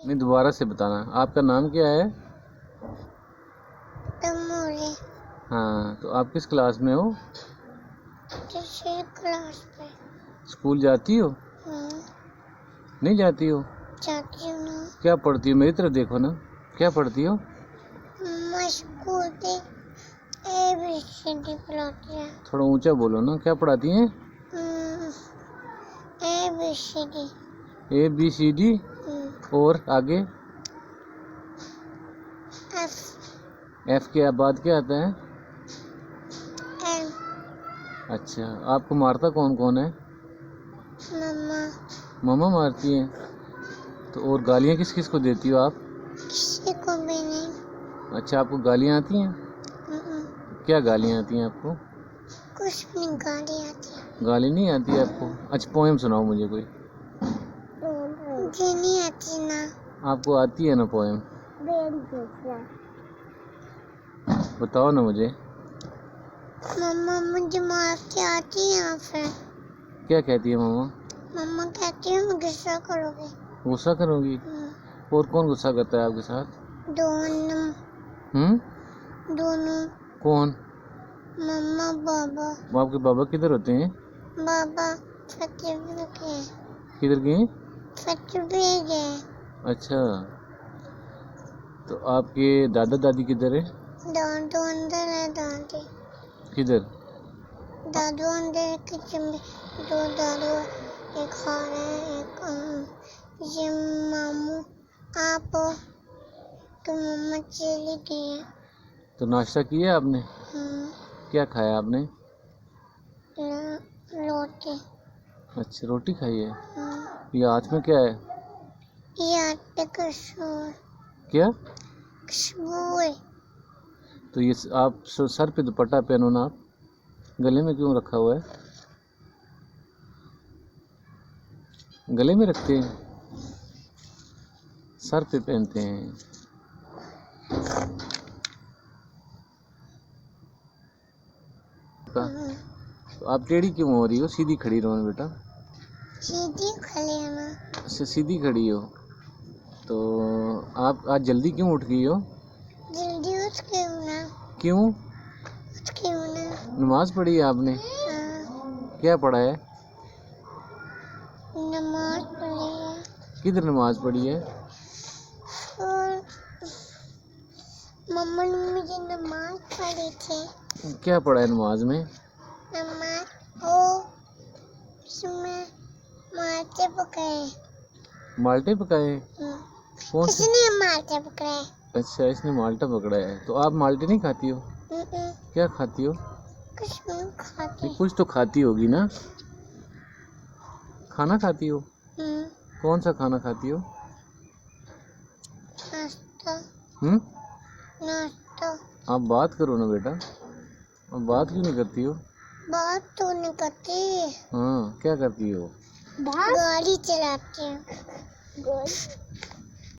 नहीं, दोबारा से बताना। आपका नाम क्या है? तमोरे। हाँ, तो आप किस क्लास में हो? तीसरी क्लास में। स्कूल जाती हो? नहीं जाती हो? जाती हूँ ना। क्या पढ़ती हो? मेरी तरफ देखो ना। क्या पढ़ती हो? मैं स्कूल में ABCD पढ़ाती है। थोड़ा ऊंचा बोलो ना। क्या पढ़ाती हैं? ABCD। ABCD। और आगे? F। F के बाद क्या आता है? M। अच्छा, आपको मारता कौन कौन है? मम्मा। मम्मा मारती हैं। तो और गालियाँ किस किस को देती हो आप? किसी को भी नहीं। अच्छा, आपको गालियाँ आती हैं? क्या गालियाँ आती हैं आपको? कुछ भी नहीं, गाली आती है। गाली नहीं आती आपको? अच्छा, पोएम सुनाओ मुझे कोई। मुझे नहीं आती ना। आपको आती है ना पोएम? बताओ ना मुझे। मम्मा मुझे मारती आती है या फिर? क्या कहती है मम्मा? मम्मा कहती है मैं गुस्सा करोगे। गुस्सा करोगी? और कौन गुस्सा करता है आपके साथ? दोनों। दोनों। कौन? मम्मा बाबा। आपके बाबा किधर होते हैं? बाबा फतेहपुर गए। किधर गए? फतेहपुर गए। अच्छा, तो आपके दादा दादी किधर है? दादू अंदर है, दादी किधर? दादू अंदर है किचन में। दो दादू, एक खा रहे हैं, एक ये मामू। आप तो मम्मा चली गई है। तो नाश्ता किया आपने? क्या खाया आपने? रोटी। अच्छा, रोटी खाई है। ये हाथ में क्या है? ये आटे का शोर। क्या? खुशबू। तो ये आप सर पे दुपट्टा पहनो ना। आप गले में क्यों रखा हुआ है? गले में रखते हैं, सर पे पहनते हैं। तो आप टेढ़ी क्यों हो रही हो? सीधी खड़ी रहो ना बेटा। सीधी खड़ी है ना। अच्छा, सीधी खड़ी हो। तो आप आज जल्दी क्यों उठ गई हो? जल्दी उठ के ना। क्यों? उठ के ना। नमाज पढ़ी है आपने? क्या पढ़ा है? नमाज पढ़ी है। किधर नमाज पढ़ी है? और मम्मा ने मुझे नमाज पढ़ी थी। क्या पढ़ा है नमाज में? नमाज हो उसमें माल्टे पकाए। माल्टे पकाए? कौन से? इसने माल्टे पकाए। अच्छा, इसने माल्टा पकड़ा है। तो आप माल्टे नहीं खाती हो? क्या खाती हो? कुछ नहीं खाती। कुछ तो खाती होगी ना। खाना खाती हो? कौन सा खाना खाती हो? नाश्ता। नाश्ता। आप बात करो ना बेटा। आप बात क्यों नहीं करती हो? बात तो नहीं करती। हाँ, क्या करती हो? गाड़ी चलाती हूँ।